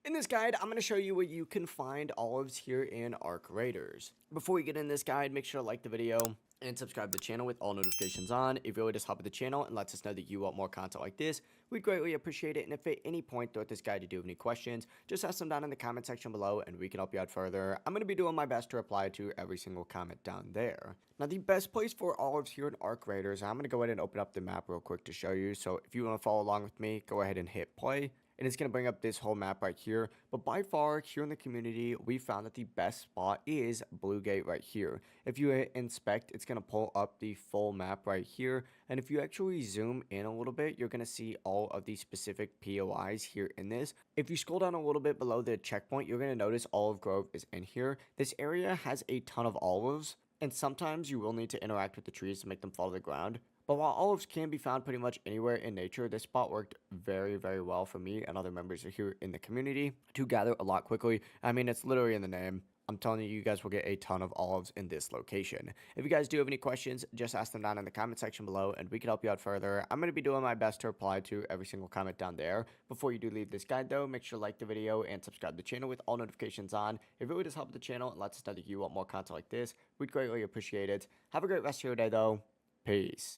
In this guide, I'm going to show you where you can find olives here in Arc Raiders. Before we get in this guide, make sure to like the video and subscribe to the channel with all notifications on. It really does help with the channel and lets us know that you want more content like this. We'd greatly appreciate it, and if at any point throughout this guide you do have any questions, just ask them down in the comment section below and we can help you out further. I'm going to be doing my best to reply to every single comment down there. Now, the best place for olives here in Arc Raiders, I'm going to go ahead and open up the map real quick to show you. So if you want to follow along with me, go ahead and hit play. And it's going to bring up this whole map right here. But by far, here in the community, we found that the best spot is Blue Gate right here. If you hit inspect, it's going to pull up the full map right here. And if you actually zoom in a little bit, you're going to see all of the specific POIs here in this. If you scroll down a little bit below the checkpoint, you're going to notice Olive Grove is in here. This area has a ton of olives, and sometimes you will need to interact with the trees to make them fall to the ground. But while olives can be found pretty much anywhere in nature, this spot worked very, very well for me and other members here in the community to gather a lot quickly. I mean, it's literally in the name. I'm telling you, you guys will get a ton of olives in this location. If you guys do have any questions, just ask them down in the comment section below and we can help you out further. I'm going to be doing my best to reply to every single comment down there. Before you do leave this guide though, make sure to like the video and subscribe to the channel with all notifications on. It really does help the channel and lets us know that you want more content like this. We'd greatly appreciate it. Have a great rest of your day though. Peace.